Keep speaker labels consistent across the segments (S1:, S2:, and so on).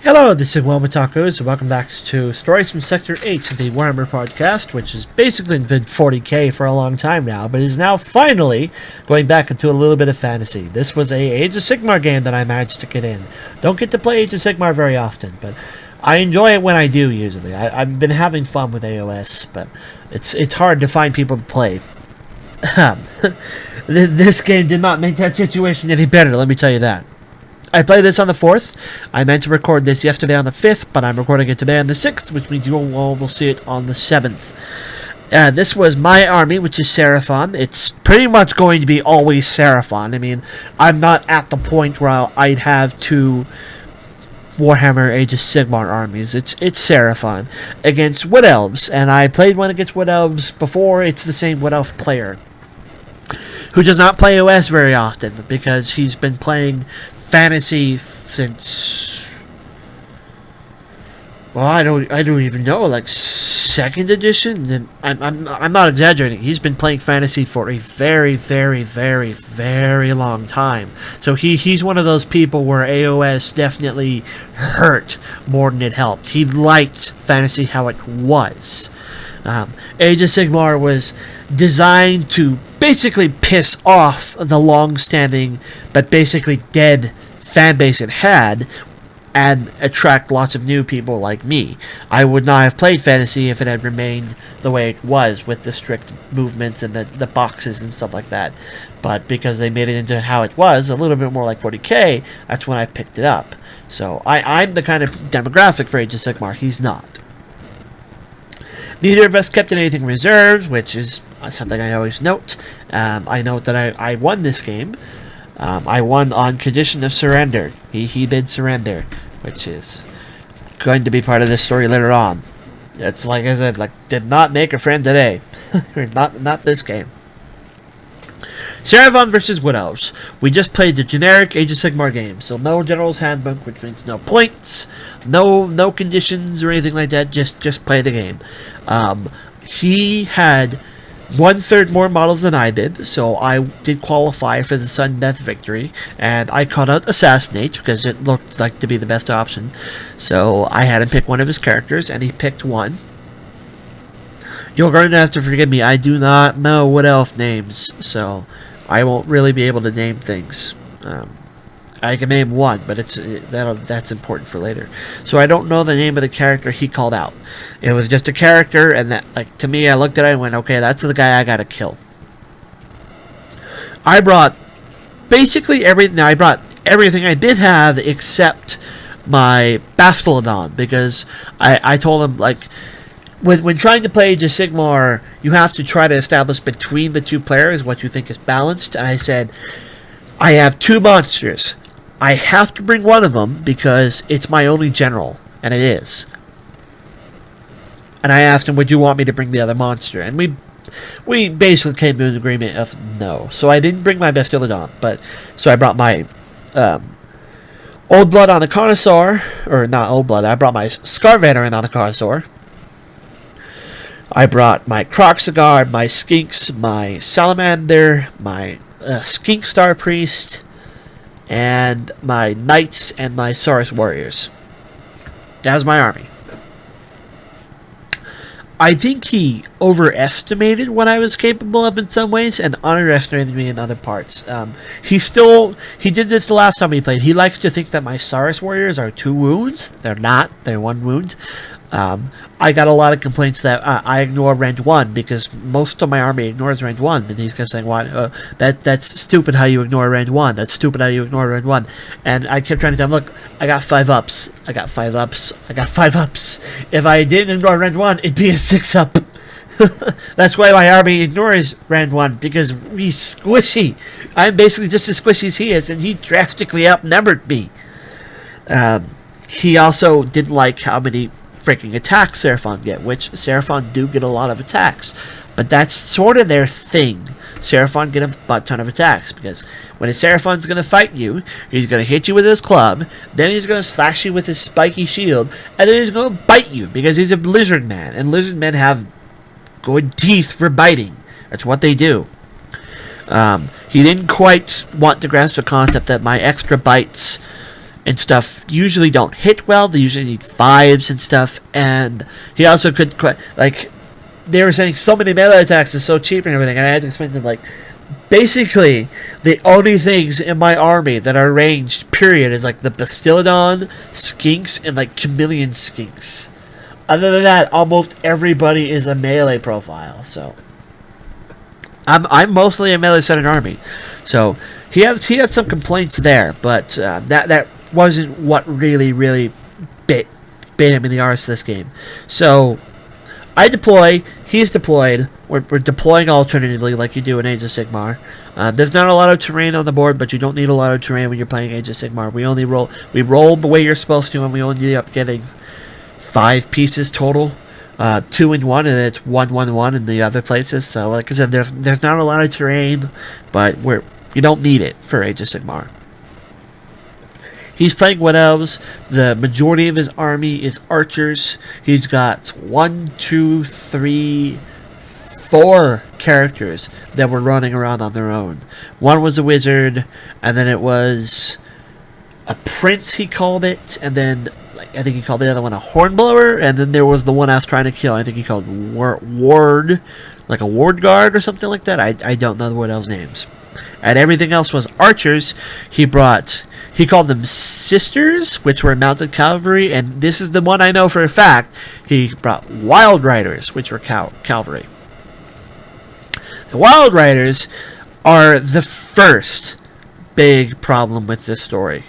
S1: Hello, this is WellArmedWithTacos, and welcome back to Stories from Sector 8 of the Warhammer podcast, which has basically been 40k for a long time now, but is now finally going back into a little bit of fantasy. This was a Age of Sigmar game that I managed to get in. Don't get to play Age of Sigmar very often, but I enjoy it when I do, usually. I've been having fun with AOS, but it's hard to find people to play. This game did not make that situation any better, let me tell you that. I played this on the 4th. I meant to record this yesterday on the 5th, but I'm recording it today on the 6th, which means you all will see it on the 7th. This was my army, which is Seraphon. It's pretty much going to be always Seraphon. I mean, I'm not at the point where I'd have two Warhammer Age of Sigmar armies. It's Seraphon against Wood Elves, and I played one against Wood Elves before. It's the same Wood Elf player, who does not play OS very often, because he's been playing fantasy since, well, I don't even know, like 2nd edition. And I'm not exaggerating. He's been playing fantasy for a very, very, very, very long time. So he's one of those people where AOS definitely hurt more than it helped. He liked fantasy how it was. Age of Sigmar was designed to basically piss off the long-standing but basically dead fan base it had and attract lots of new people like me. I would not have played fantasy if it had remained the way it was, with the strict movements and the boxes and stuff like that. But because they made it into how it was, a little bit more like 40k, that's when I picked it up. So I'm the kind of demographic for Age of Sigmar. He's not. Neither of us kept anything reserved, which is something I always note. I note that I won this game. I won on condition of surrender. He did surrender, which is going to be part of this story later on. It's like I said, did not make a friend today. not this game. Seraphon versus Wood Elves. We just played the generic Age of Sigmar game, so no General's Handbook, which means no points, no conditions or anything like that. Just play the game. He had 1/3 more models than I did, so I did qualify for the sudden death victory, and I caught out Assassinate because it looked like to be the best option. So I had him pick one of his characters, and he picked one. You're going to have to forgive me. I do not know Wood Elf names, so I won't really be able to name things. I can name one, but that's important for later. So I don't know the name of the character he called out. It was just a character, and that, to me, I looked at it and went, okay, that's the guy I gotta kill. I brought basically everything. I brought everything I did have except my Bastillodon, because I told him, when trying to play Age of Sigmar, you have to try to establish between the two players what you think is balanced. And I said, I have two monsters. I have to bring one of them because it's my only general, and it is. And I asked him, would you want me to bring the other monster? And we basically came to an agreement of no. So I didn't bring my Bastillodon, so I brought my Old Blood on a Connoisseur, or not Old Blood, I brought my Scar Veteran on a Connoisseur. I brought my Kroxigor, my Skinks, my Salamander, my Skink Star Priest, and my Knights and my Saurus Warriors. That was my army. I think he overestimated what I was capable of in some ways and underestimated me in other parts. He did this the last time we played. He likes to think that my Saurus Warriors are 2 wounds. They're not. They're 1 wound. I got a lot of complaints that I ignore Rend 1 because most of my army ignores Rend 1, and he's kept saying, "Why? That's stupid how you ignore Rend 1. That's stupid how you ignore Rend 1." And I kept trying to tell him, "Look, I got 5 ups. I got 5 ups. I got 5 ups. If I didn't ignore Rend 1, it'd be a 6 up." That's why my army ignores Rend 1, because he's squishy. I'm basically just as squishy as he is, and he drastically outnumbered me. He also didn't like how many freaking attacks Seraphon get, which Seraphon do get a lot of attacks, but that's sort of their thing. Seraphon get a butt ton of attacks, because when a Seraphon's going to fight you, he's going to hit you with his club, then he's going to slash you with his spiky shield, and then he's going to bite you, because he's a lizard man, and lizard men have good teeth for biting. That's what they do. He didn't quite want to grasp the concept that my extra bites and stuff usually don't hit well. They usually need 5s and stuff. And he also could, like, they were saying so many melee attacks is so cheap and everything. And I had to explain to them, like, basically, the only things in my army that are ranged, period, is like the Bastillodon, Skinks, and like Chameleon Skinks. Other than that, almost everybody is a melee profile. So I'm mostly a melee-centered army. So he had some complaints there, but that wasn't what really bit him in the arse this game. So I deploy, he's deployed. We're deploying alternatively like you do in Age of Sigmar. There's not a lot of terrain on the board, but you don't need a lot of terrain when you're playing Age of Sigmar. We roll the way you're supposed to, and we only end up getting 5 pieces total. 2 in one, and it's 1-1-1 in the other places. So like I said, there's not a lot of terrain, but you don't need it for Age of Sigmar. He's playing Wood Elves. The majority of his army is archers. He's got 1, 2, 3, 4 characters that were running around on their own. One was a wizard, and then it was a prince, he called it, and then I think he called the other one a hornblower, and then there was the one I was trying to kill. I think he called ward, like a ward guard or something like that. I don't know the Wood Elves' names. And everything else was archers. He called them sisters, which were mounted cavalry, and this is the one I know for a fact. He brought wild riders, which were cavalry. The wild riders are the first big problem with this story.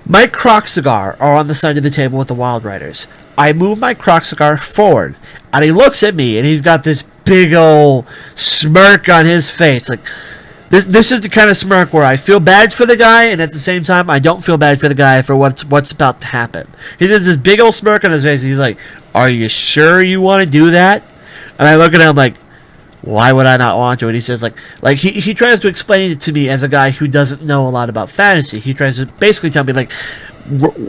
S1: My Kroxigor are on the side of the table with the wild riders. I move my Kroxigor forward, and he looks at me, and he's got this big old smirk on his face. Like, this is the kind of smirk where I feel bad for the guy, and at the same time, I don't feel bad for the guy for what's about to happen. He has this big old smirk on his face, and he's like, "Are you sure you want to do that?" And I look at him like, why would I not want to? And he says, like he tries to explain it to me as a guy who doesn't know a lot about fantasy. He tries to basically tell me, like,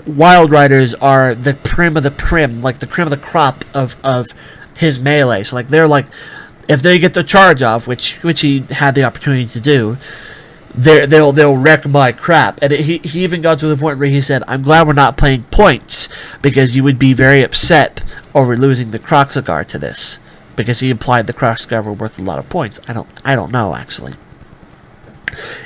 S1: wild riders are the prim of the prim, like the cream of the crop of his melee. So, like, they're like, if they get the charge off, which he had the opportunity to do, they'll wreck my crap. And he even got to the point where he said, "I'm glad we're not playing points, because you would be very upset over losing the Kroxigor to this." Because he implied the Kroxigor were worth a lot of points. I don't know, actually.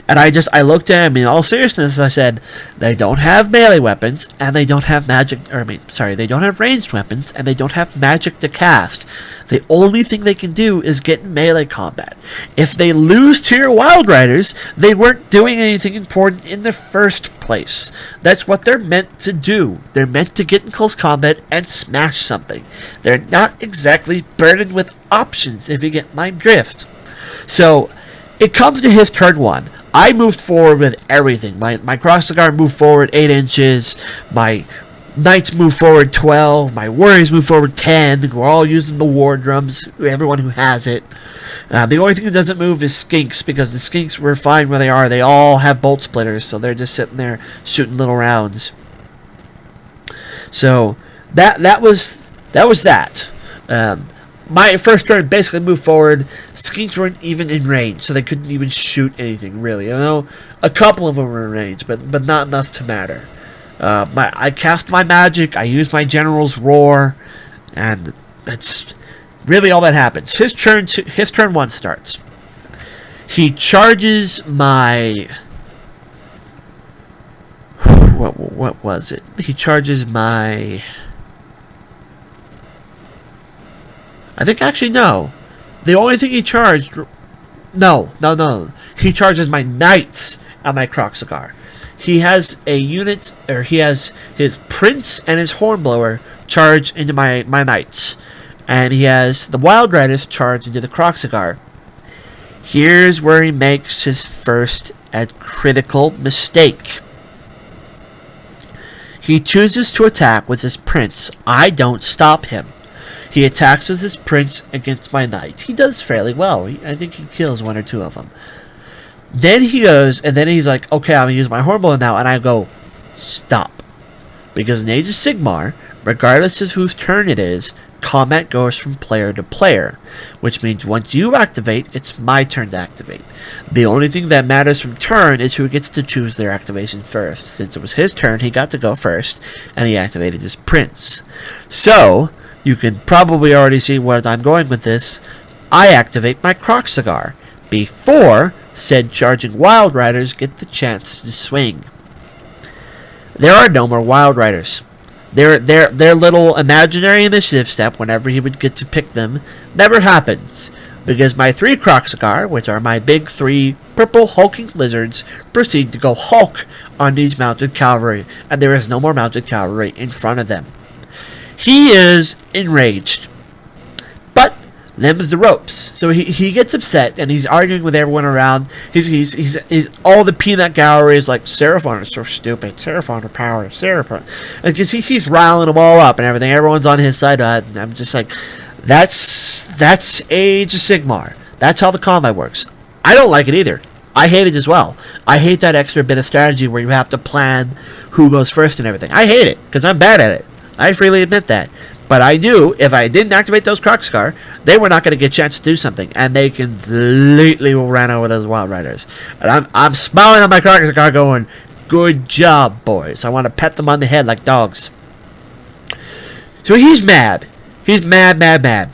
S1: And I looked at him in all seriousness. I said, they don't have melee weapons, and they don't have they don't have ranged weapons, and they don't have magic to cast. The only thing they can do is get in melee combat. If they lose to your wild riders, they weren't doing anything important in the first place. That's what they're meant to do. They're meant to get in close combat and smash something. They're not exactly burdened with options, if you get my drift. So it comes to his turn 1. I moved forward with everything. My Kroxigor moved forward 8 inches. My Knights moved forward 12. My Warriors moved forward 10. We're all using the War Drums, everyone who has it. The only thing that doesn't move is Skinks, because the Skinks were fine where they are. They all have bolt splitters, so they're just sitting there shooting little rounds. So that was that. My first turn basically moved forward. Skinks weren't even in range, so they couldn't even shoot anything, really. I know a couple of them were in range, but not enough to matter. I cast my magic, I used my General's Roar, and that's really all that happens. His turn 1 starts. He charges my... What was it? He charges my... I think, actually, no. The only thing he charged... No. He charges my Knights and my Kroxigor. He has a unit, or he has his Prince and his Hornblower charge into my Knights. And he has the Wild Riders charge into the Kroxigor. Here's where he makes his first and critical mistake. He chooses to attack with his Prince. I don't stop him. He attacks with his Prince against my Knight. He does fairly well. I think he kills 1 or 2 of them. Then he goes, and then he's like, okay, I'm going to use my Hornblower now. And I go, stop. Because in Age of Sigmar, regardless of whose turn it is, combat goes from player to player, which means once you activate, it's my turn to activate. The only thing that matters from turn is who gets to choose their activation first. Since it was his turn, he got to go first, and he activated his prince. So, you can probably already see where I'm going with this. I activate my Kroxigor before said charging Wild Riders get the chance to swing. There are no more Wild Riders. Their little imaginary initiative step, whenever he would get to pick them, never happens, because my 3 Kroxigor, which are my big 3 purple hulking lizards, proceed to go hulk on these mounted cavalry, and there is no more mounted cavalry in front of them. He is enraged, but them's the ropes. So he gets upset, and he's arguing with everyone around. He's all the peanut gallery is like, Seraphon is so stupid. Seraphon are power. Seraphon. Because he's riling them all up and everything. Everyone's on his side. And I'm just like, that's Age of Sigmar. That's how the combat works. I don't like it either. I hate it as well. I hate that extra bit of strategy where you have to plan who goes first and everything. I hate it because I'm bad at it. I freely admit that. But I knew if I didn't activate those Kroxigor, they were not going to get a chance to do something, and they completely ran over those Wild Riders. And I'm smiling on my Kroxigor going, good job, boys. I want to pet them on the head like dogs. So he's mad. He's mad.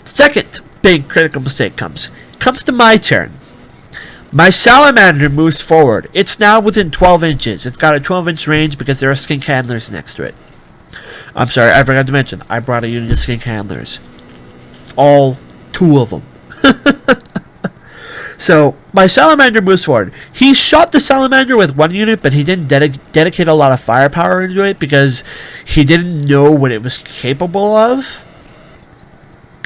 S1: Second big critical mistake comes to my turn. My Salamander moves forward. It's now within 12 inches. It's got a 12-inch range because there are skink handlers next to it. I'm sorry, I forgot to mention, I brought a unit of skink handlers. All 2 of them. So, my Salamander moves forward. He shot the Salamander with 1 unit, but he didn't dedicate a lot of firepower into it because he didn't know what it was capable of.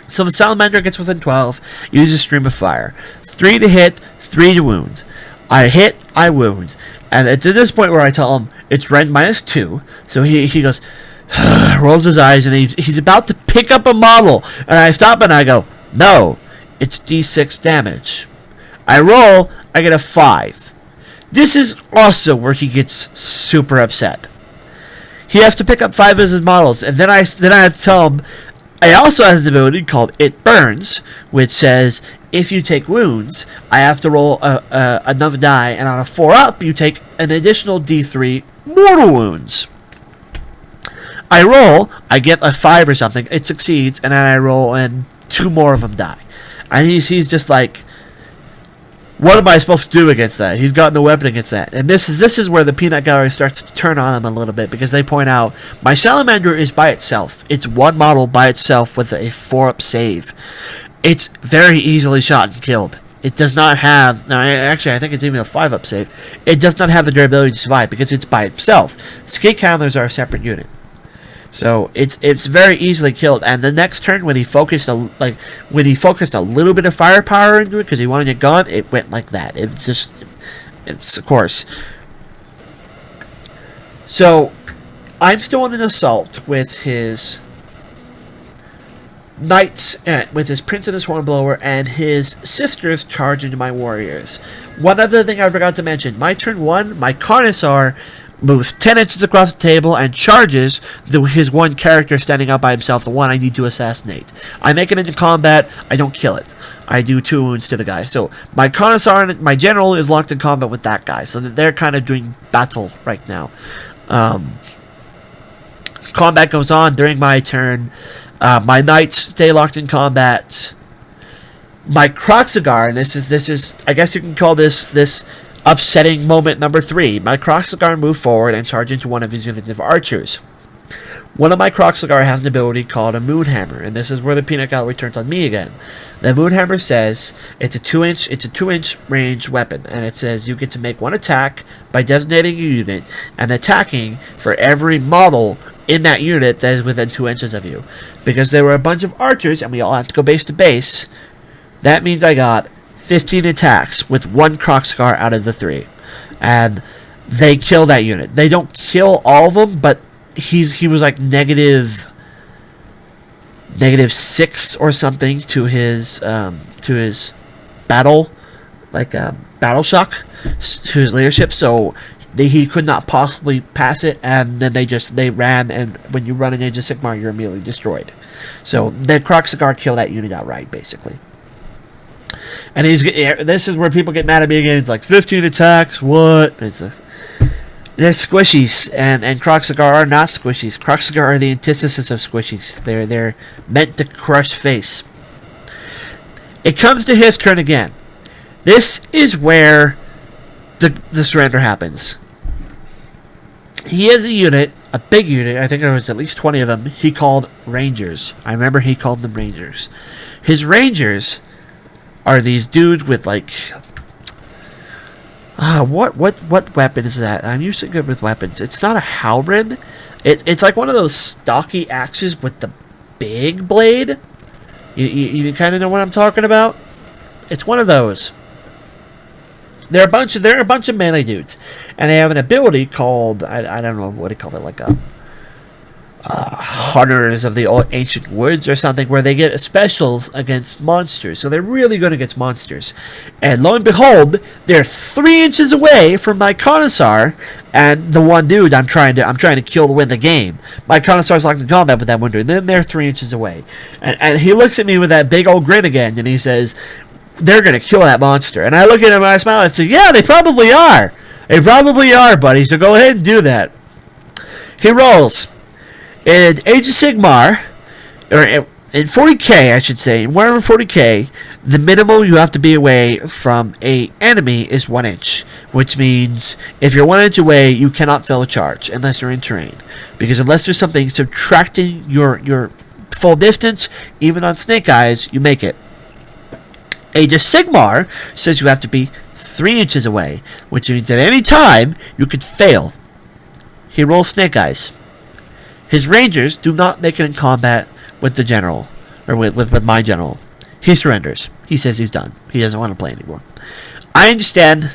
S1: So the Salamander gets within 12, uses Stream of Fire. 3 to hit, 3 to wound. I hit, I wound. And it's at this point where I tell him it's rend -2. So he goes, rolls his eyes, and he's about to pick up a model. And I stop and I go, no, it's D6 damage. I roll, I get a 5. This is also where he gets super upset. He has to pick up 5 as his models, and then I have to tell him, I also has an ability called It Burns, which says if you take wounds, I have to roll another die, and on a 4 up, you take an additional D3 mortal wounds. I roll, I get a 5 or something, it succeeds, and then I roll, and 2 more of them die. And he's just like, what am I supposed to do against that? He's got no weapon against that. And this is where the peanut gallery starts to turn on him a little bit, because they point out, my Salamander is by itself. It's 1 model by itself with a 4-up save. It's very easily shot and killed. It does not have, now actually I think it's even a 5-up save. It does not have the durability to survive because it's by itself. Skink handlers are a separate unit. So it's very easily killed, and the next turn when he focused a little bit of firepower into it because he wanted it gone, it went like that. It's of course. So I'm still in an assault with his knights, with his prince and his hornblower, and his sisters charge into my warriors. One other thing I forgot to mention: my turn 1, my Connoisseur moves 10 inches across the table and charges his 1 character standing out by himself, the one I need to assassinate. I make it into combat, I don't kill it. I do 2 wounds to the guy. So my Connoisseur, my general, is locked in combat with that guy, so that they're kind of doing battle right now. Combat goes on during my turn. My knights stay locked in combat. My Kroxigor, and this is I guess you can call this upsetting moment number 3. My Kroxigor move forward and charge into one of his units of archers. One of my Kroxigor has an ability called a Moonhammer, and this is where the peanut gallery turns on me again. The Moonhammer says it's a 2-inch range weapon, and it says you get to make 1 attack by designating a unit and attacking for every model in that unit that is within 2 inches of you. Because there were a bunch of archers and we all have to go base to base, that means I got 15 attacks with 1 Kroxigor out of the 3. And they kill that unit. They don't kill all of them, but he was like negative 6 or something to his battle, like battle shock, to his leadership. So he could not possibly pass it, and then they ran, and when you run an Age of Sigmar, you're immediately destroyed. So then Kroxigor killed that unit outright, basically. And this is where people get mad at me again. It's like 15 attacks, what? They're squishies, and Kroxigor are not squishies. Kroxigor are the antithesis of squishies. They're meant to crush face. It comes to his turn again. This is where the surrender happens. He has a unit, a big unit. I think there was at least 20 of them. He called Rangers. I remember he called them Rangers. His Rangers are these dudes with like what weapon is that? I'm usually good with weapons. It's not a halberd. It's like one of those stocky axes with the big blade. You kind of know what I'm talking about. It's one of those. They're a bunch of melee dudes, and they have an ability called I don't know what they call it, like a Hunters of the Old Ancient Woods or something, where they get specials against monsters. So they're really good against monsters. And lo and behold, they're 3 inches away from my Connoisseur and the one dude I'm trying to kill to win the game. My Connoisseur's locked in combat with that one dude, and then they're 3 inches away. And he looks at me with that big old grin again, and he says, they're going to kill that monster. And I look at him and I smile and say, yeah, they probably are. They probably are, buddy. So go ahead and do that. He rolls. In Age of Sigmar, or in 40k, I should say, in Warhammer 40k, the minimum you have to be away from a enemy is 1 inch, which means if you're 1 inch away, you cannot fill a charge unless you're in terrain, because unless there's something subtracting your full distance, even on Snake Eyes, you make it. Age of Sigmar says you have to be 3 inches away, which means at any time you could fail. He rolls Snake Eyes. His Rangers do not make it in combat with the general, or with my general. He surrenders. He says he's done. He doesn't want to play anymore. I understand.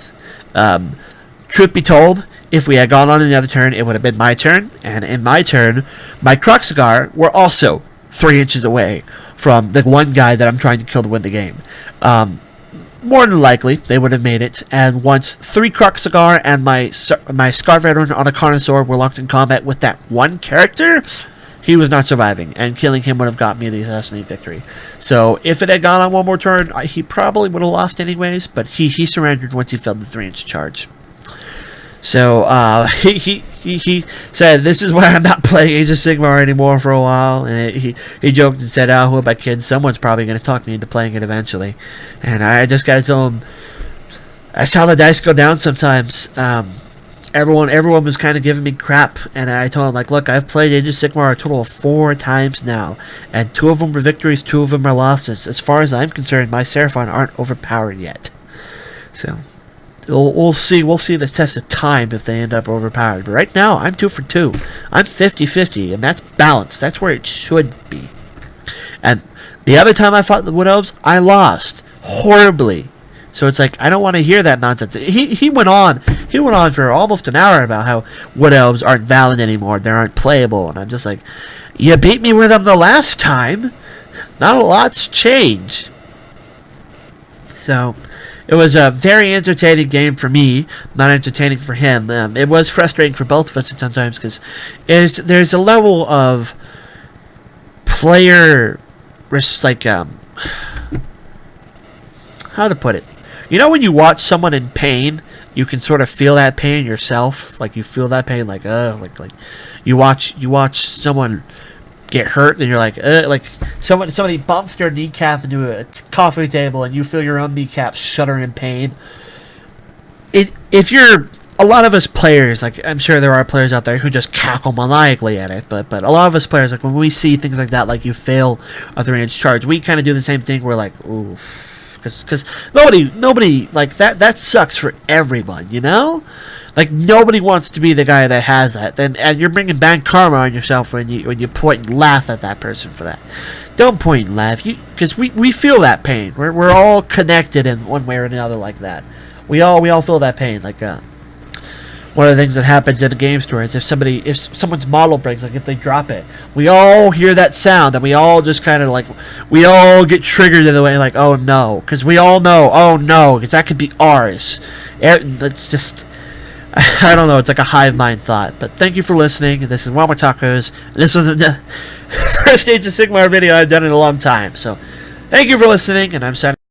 S1: Truth be told, if we had gone on another turn, it would have been my turn. And in my turn, my Kroxigor were also 3 inches away from the one guy that I'm trying to kill to win the game. More than likely, they would have made it. And once 3 Kroxigor and my Scar Veteran on a Connoisseur were locked in combat with that one character, he was not surviving. And killing him would have got me the Assassinate victory. So if it had gone on one more turn, he probably would have lost anyways. But he surrendered once he failed the 3-inch charge. So he said, this is why I'm not playing Age of Sigmar anymore for a while. And he joked and said, who about kids? Someone's probably going to talk me into playing it eventually. And I just got to tell him, that's how the dice go down sometimes. Everyone was kind of giving me crap. And I told him, like, look, I've played Age of Sigmar a total of 4 times now. And 2 of them were victories, 2 of them are losses. As far as I'm concerned, my Seraphon aren't overpowered yet. So we'll see the test of time if they end up overpowered. But right now, I'm 2 for 2. I'm 50-50, and that's balanced. That's where it should be. And the other time I fought the Wood Elves, I lost horribly. So it's like, I don't want to hear that nonsense. He went on for almost an hour about how Wood Elves aren't valid anymore. They aren't playable. And I'm just like, you beat me with them the last time. Not a lot's changed. So it was a very entertaining game for me, not entertaining for him. It was frustrating for both of us at sometimes, because there's a level of player, like, how to put it? You know when you watch someone in pain, you can sort of feel that pain yourself. Like, you feel that pain, like you watch someone get hurt, and you're like somebody bumps their kneecap into a coffee table, and you feel your own kneecap shudder in pain. If you're a lot of us players, like, I'm sure there are players out there who just cackle maniacally at it, but a lot of us players, like, when we see things like that, like you fail a 3-inch charge, we kind of do the same thing. We're like, ooh, because nobody like that sucks for everyone, you know. Like, nobody wants to be the guy that has that. And you're bringing bad karma on yourself when you point and laugh at that person for that. Don't point and laugh, because we feel that pain. We're all connected in one way or another like that. We all feel that pain. Like, one of the things that happens in a game store is if someone's model breaks, like if they drop it, we all hear that sound, and we all just kind of like, we all get triggered in the way, like, oh no, because we all know, oh no, because that could be ours. It's just, I don't know, it's like a hive mind thought. But thank you for listening. This is WellArmedWithTacos. This was the first Age of Sigmar video I've done in a long time. So thank you for listening, and I'm signing.